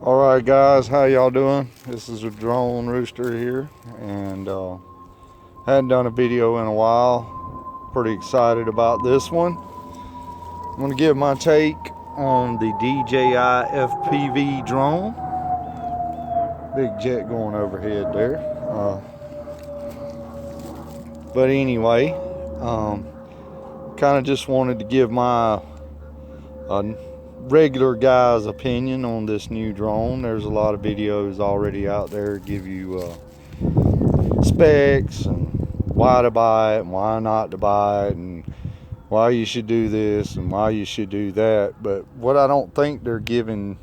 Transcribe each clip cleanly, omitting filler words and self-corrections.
Alright guys, how y'all doing? This is a drone rooster here, and hadn't done a video in a while. Pretty excited about this one. I'm going to give my take on the DJI FPV drone. Big jet going overhead there. But anyway, kind of just wanted to give my regular guy's opinion on this new drone. There's a lot of videos already out there give you specs and why to buy it and why not to buy it and why you should do this and why you should do that. But what I don't think they're giving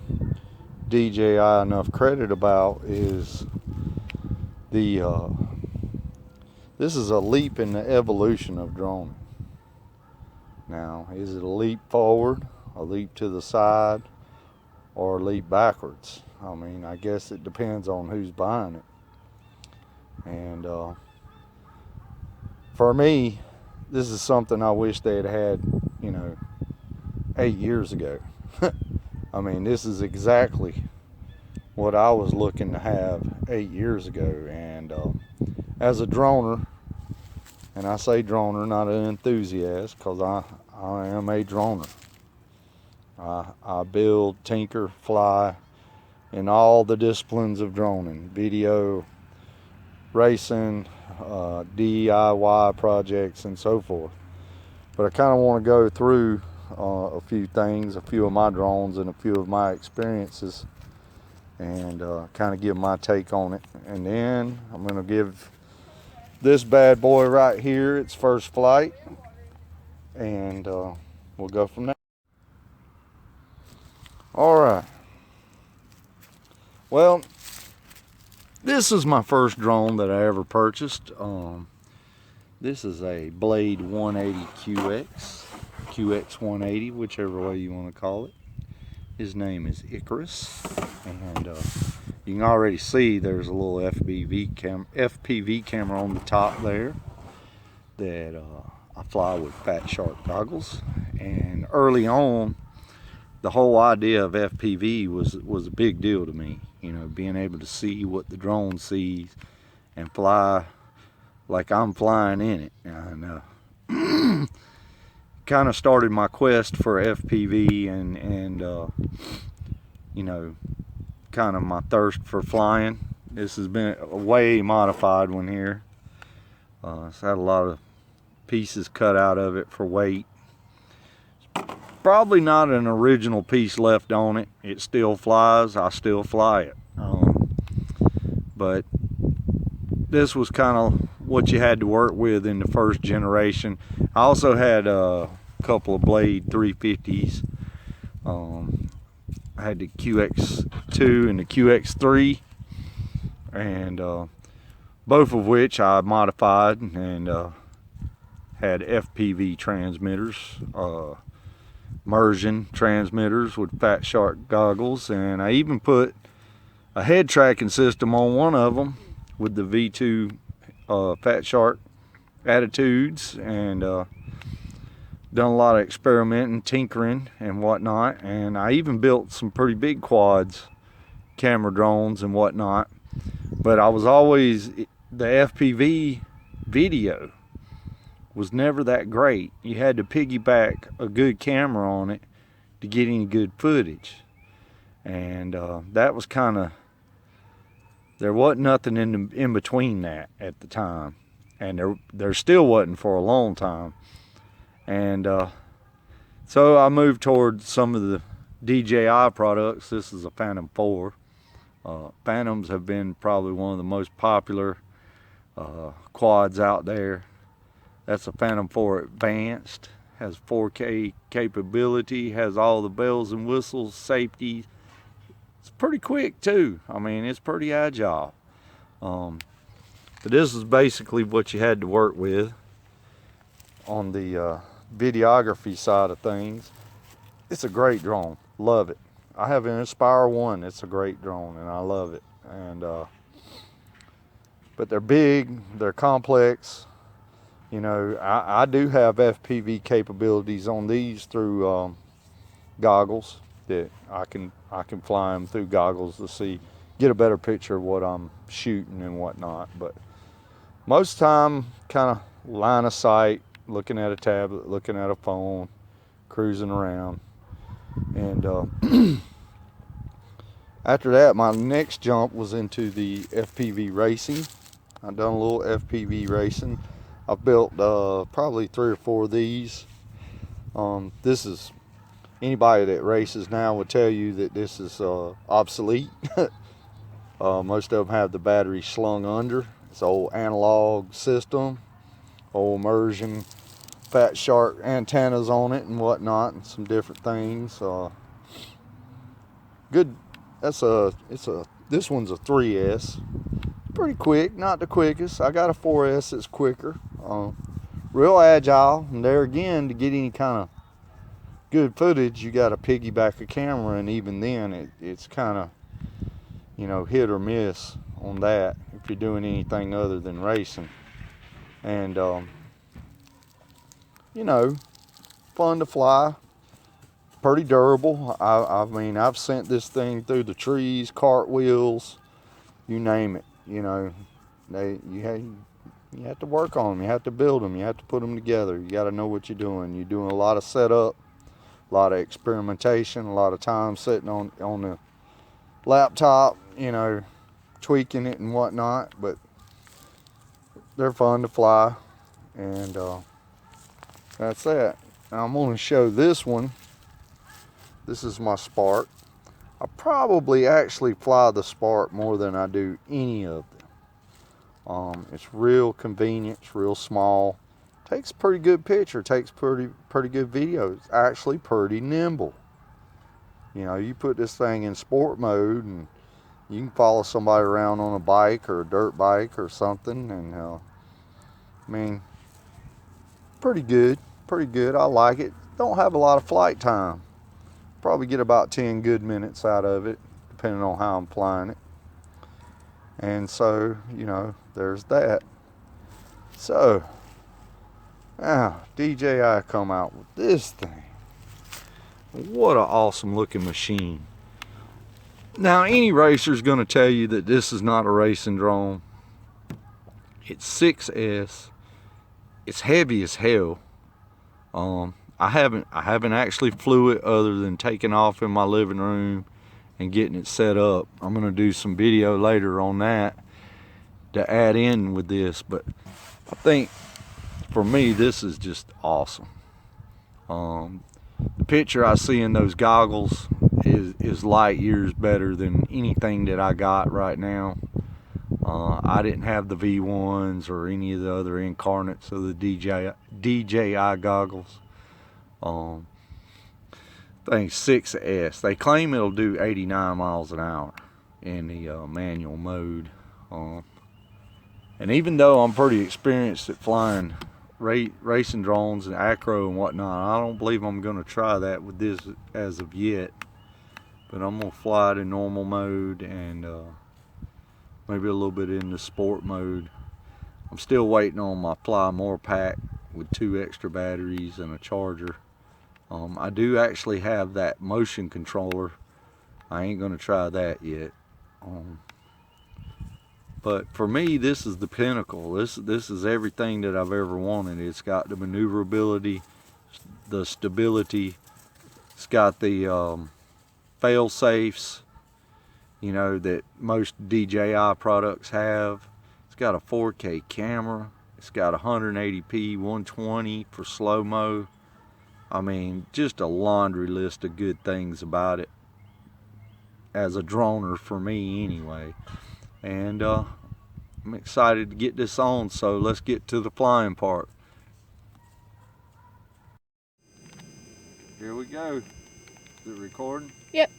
DJI enough credit about is the this is a leap in the evolution of droning. Now, is it a leap forward, a leap to the side, or a leap backwards? I mean, I guess it depends on who's buying it. And for me, this is something I wish they had, 8 years ago. I mean, this is exactly what I was looking to have 8 years ago. And as a droner, and I say droner, not an enthusiast, because I am a droner. I build, tinker, fly in all the disciplines of droning: video, racing, DIY projects, and so forth. But I kind of want to go through a few things, a few of my drones and a few of my experiences, and kind of give my take on it. And then I'm going to give this bad boy right here its first flight, and we'll go from there. All right. Well, this is my first drone that I ever purchased. This is a Blade 180 QX 180, whichever way you want to call it. His name is Icarus, and you can already see there's a little FPV camera on the top there that I fly with Fat Shark goggles. And early on, the whole idea of FPV was a big deal to me. Being able to see what the drone sees and fly like I'm flying in it. And kind of started my quest for FPV and kind of my thirst for flying. This has been a way modified one here. It's had a lot of pieces cut out of it for weight. Probably not an original piece left on it. It still flies. I still fly it. But this was kind of what you had to work with in the first generation. I also had a couple of Blade 350s. I had the QX2 and the QX3, and both of which I modified and had FPV transmitters, immersion transmitters with Fat Shark goggles, and I even put a head tracking system on one of them with the V2 Fat Shark attitudes, and done a lot of experimenting, tinkering, and whatnot. And I even built some pretty big quads, camera drones and whatnot. But I was always, the FPV video was never that great. You had to piggyback a good camera on it to get any good footage. And that was kind of, there wasn't nothing in between that at the time. And there still wasn't for a long time. And so I moved towards some of the DJI products. This is a Phantom 4. Phantoms have been probably one of the most popular quads out there. That's a Phantom 4 Advanced. Has 4K capability, has all the bells and whistles, safety. It's pretty quick too. I mean, it's pretty agile. But this is basically what you had to work with on the videography side of things. It's a great drone. Love it. I have an Inspire 1. It's a great drone, and I love it. And but they're big. They're complex. I do have FPV capabilities on these through goggles. that I can fly them through goggles to get a better picture of what I'm shooting and whatnot. But most of the time, kind of line of sight, looking at a tablet, looking at a phone, cruising around. And after that, my next jump was into the FPV racing. I've done a little FPV racing. I've built probably 3 or 4 of these. This is, anybody that races now would tell you that this is obsolete. Most of them have the battery slung under. It's an old analog system, old immersion, Fat Shark antennas on it and whatnot, and some different things. Good. This one's a 3S. Pretty quick, not the quickest. I got a 4S that's quicker. Real agile, and there again, to get any kind of good footage, you got to piggyback a camera, and even then, it's kind of, you know, hit or miss on that if you're doing anything other than racing. And you know, fun to fly, pretty durable. I mean, I've sent this thing through the trees, cartwheels, you name it. You know, you have to work on them, you have to build them, you have to put them together. You got to know what you're doing. You're doing a lot of setup, a lot of experimentation, a lot of time sitting on the laptop, you know, tweaking it and whatnot. But they're fun to fly, and that's that. Now I'm going to show this one. This is my Spark. I probably actually fly the Spark more than I do any of them. It's real convenient. It's real small. Takes a pretty good picture. Takes pretty good video. It's actually pretty nimble. You know, you put this thing in sport mode and you can follow somebody around on a bike or a dirt bike or something. And I mean, pretty good. Pretty good. I like it. Don't have a lot of flight time. Probably get about 10 good minutes out of it, depending on how I'm flying it. And so, you know, there's that. So, now DJI come out with this thing. What an awesome looking machine. Now, any racer's going to tell you that this is not a racing drone. It's 6S. It's heavy as hell. I haven't actually flew it other than taking off in my living room and getting it set up. I'm going to do some video later on that to add in with this, but I think for me this is just awesome. The picture I see in those goggles is light years better than anything that I got right now. I didn't have the V1s or any of the other incarnates of the DJI goggles. Thing 6S. They claim it'll do 89 miles an hour in the manual mode. And even though I'm pretty experienced at flying racing drones and acro and whatnot, I don't believe I'm going to try that with this as of yet. But I'm going to fly it in normal mode and maybe a little bit in the sport mode. I'm still waiting on my Fly More pack with 2 extra batteries and a charger. I do actually have that motion controller. I ain't gonna try that yet. But for me, this is the pinnacle. This is everything that I've ever wanted. It's got the maneuverability, the stability. It's got the fail safes, you know, that most DJI products have. It's got a 4K camera. It's got 180p 120 for slow-mo. I mean, just a laundry list of good things about it as a droner for me anyway. And I'm excited to get this on, so let's get to the flying part. Here we go. Is it recording? Yep.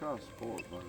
try sport mode.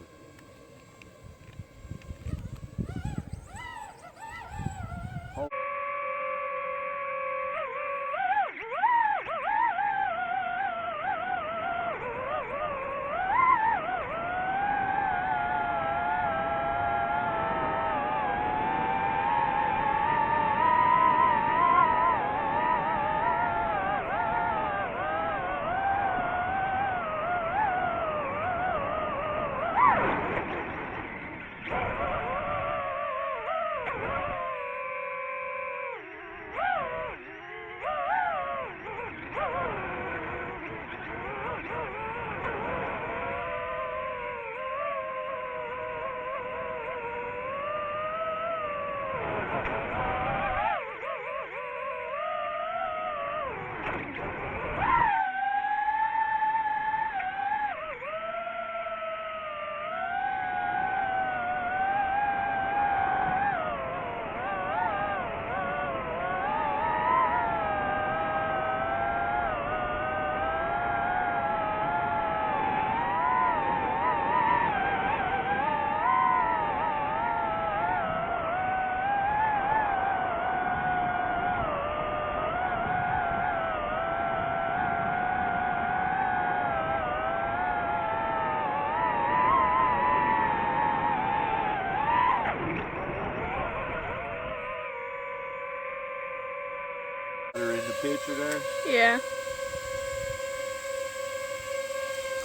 Picture there? Yeah.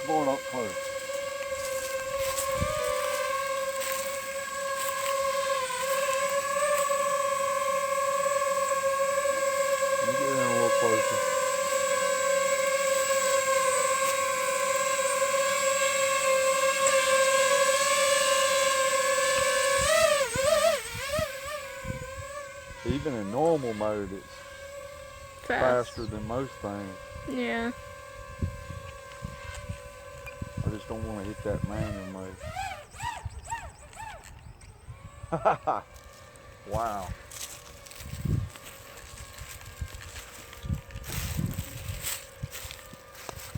Come on up close. Can you get in a little closer? Even in normal mode, it's faster than most things. Yeah. I just don't want to hit that manual mode. Wow.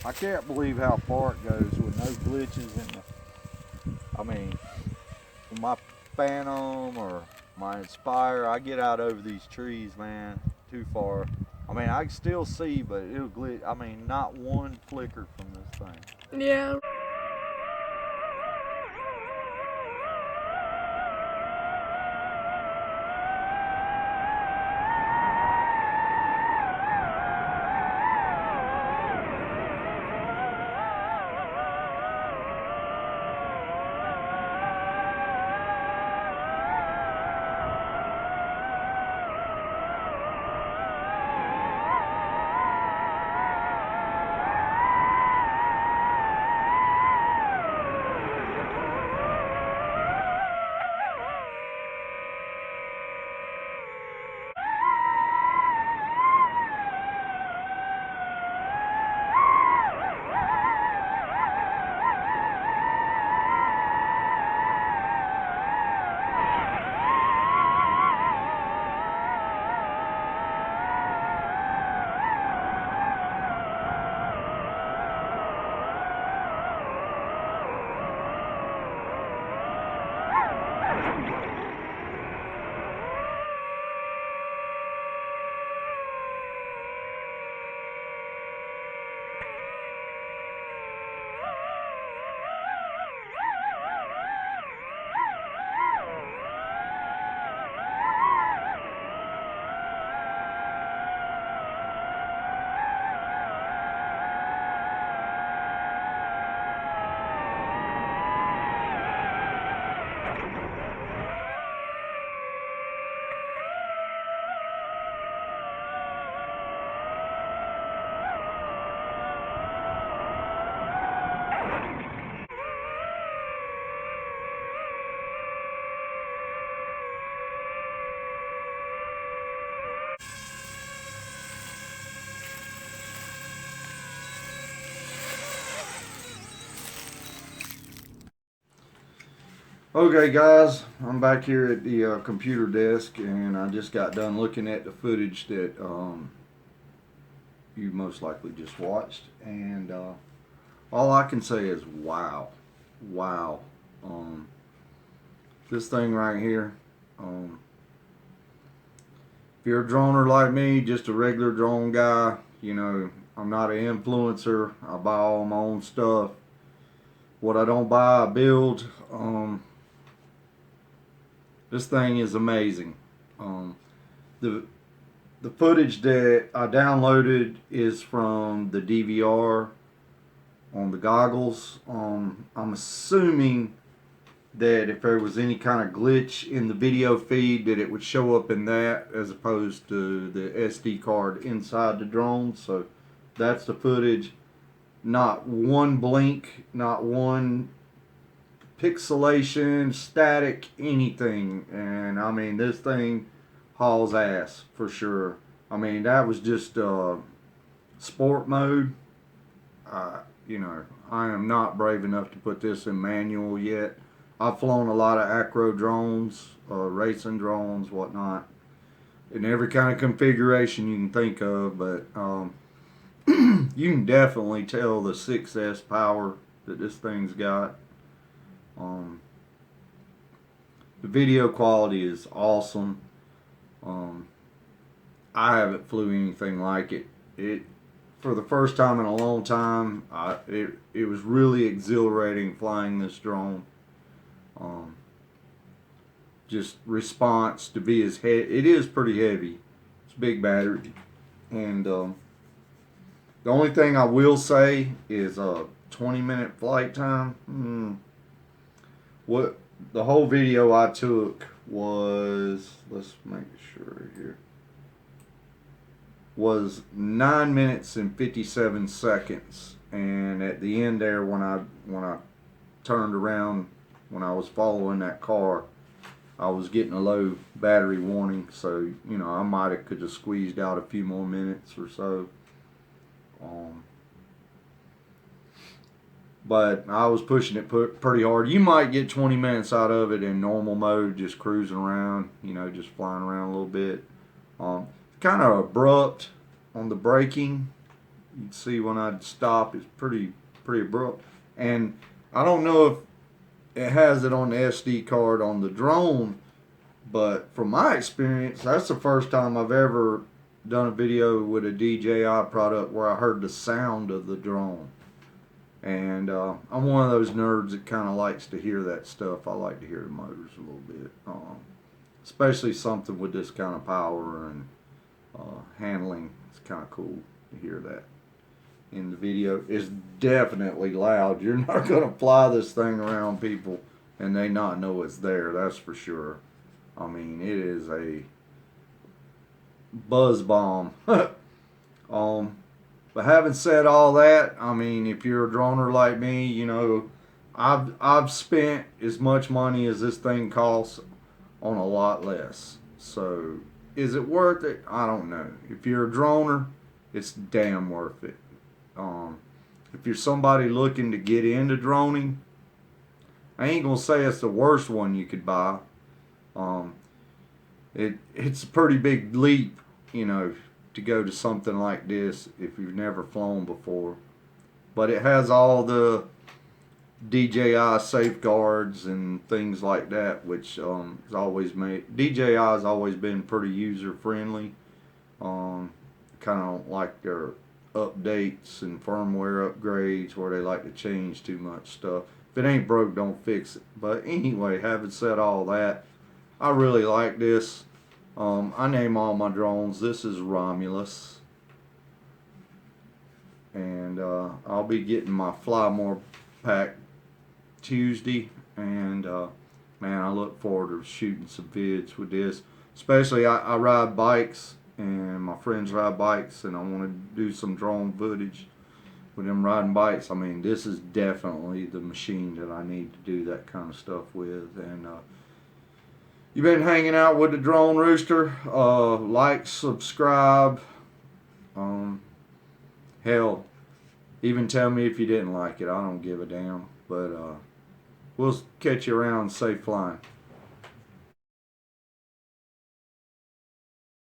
I can't believe how far it goes with no glitches in the, I mean, my Phantom or my Inspire, I get out over these trees, man, too far. I mean, I can still see, but it'll glitch. I mean, not one flicker from this thing. Yeah. Okay guys, I'm back here at the computer desk, and I just got done looking at the footage that you most likely just watched, and all I can say is wow. wow. This thing right here, if you're a droner like me, just a regular drone guy, you know, I'm not an influencer. I buy all my own stuff. What I don't buy, I build. This thing is amazing. The the footage that I downloaded is from the DVR on the goggles. I'm assuming that if there was any kind of glitch in the video feed, that it would show up in that as opposed to the SD card inside the drone. So that's the footage. Not one blink, not one pixelation, static, anything. And I mean, this thing hauls ass for sure. I mean, that was just sport mode. You know, I am not brave enough to put this in manual yet. I've flown a lot of acro drones, racing drones, whatnot, in every kind of configuration you can think of, but you can definitely tell the 6S power that this thing's got. The video quality is awesome. I haven't flew anything like it. For the first time in a long time, it was really exhilarating flying this drone. Just response to be as heavy. It is pretty heavy. It's a big battery, and the only thing I will say is 20-minute flight time. What the whole video I took was, let's make sure here, was 9 minutes and 57 seconds. And at the end there, when I turned around, when I was following that car, I was getting a low battery warning. So, you know, I might have could have squeezed out a few more minutes or so. But I was pushing it pretty hard. You might get 20 minutes out of it in normal mode, just cruising around, you know, just flying around a little bit. Kind of abrupt on the braking. You can see when I stop, it's pretty abrupt. And I don't know if it has it on the SD card on the drone, but from my experience, that's the first time I've ever done a video with a DJI product where I heard the sound of the drone. And I'm one of those nerds that kind of likes to hear that stuff. I like to hear the motors a little bit, especially something with this kind of power and handling. It's kind of cool to hear that in the video. It's definitely loud. You're not going to fly this thing around people and they not know it's there, that's for sure. I mean, it is a buzz bomb. But having said all that, I mean, if you're a droner like me, you know, I've spent as much money as this thing costs on a lot less. So, is it worth it? I don't know. If you're a droner, it's damn worth it. If you're somebody looking to get into droning, I ain't gonna say it's the worst one you could buy. It's a pretty big leap, you know, to go to something like this if you've never flown before. But it has all the DJI safeguards and things like that, which has always made DJI has always been pretty user friendly. Kind of like their updates and firmware upgrades where they like to change too much stuff. If it ain't broke, don't fix it. But anyway, having said all that, I really like this. I name all my drones. This is Romulus. And I'll be getting my Fly More pack Tuesday. And man, I look forward to shooting some vids with this. Especially I ride bikes and my friends ride bikes, and I want to do some drone footage with them riding bikes. I mean, this is definitely the machine that I need to do that kind of stuff with. And you've been hanging out with the Drone Rooster. Like, subscribe. Hell, even tell me if you didn't like it. I don't give a damn. But we'll catch you around. Safe flying.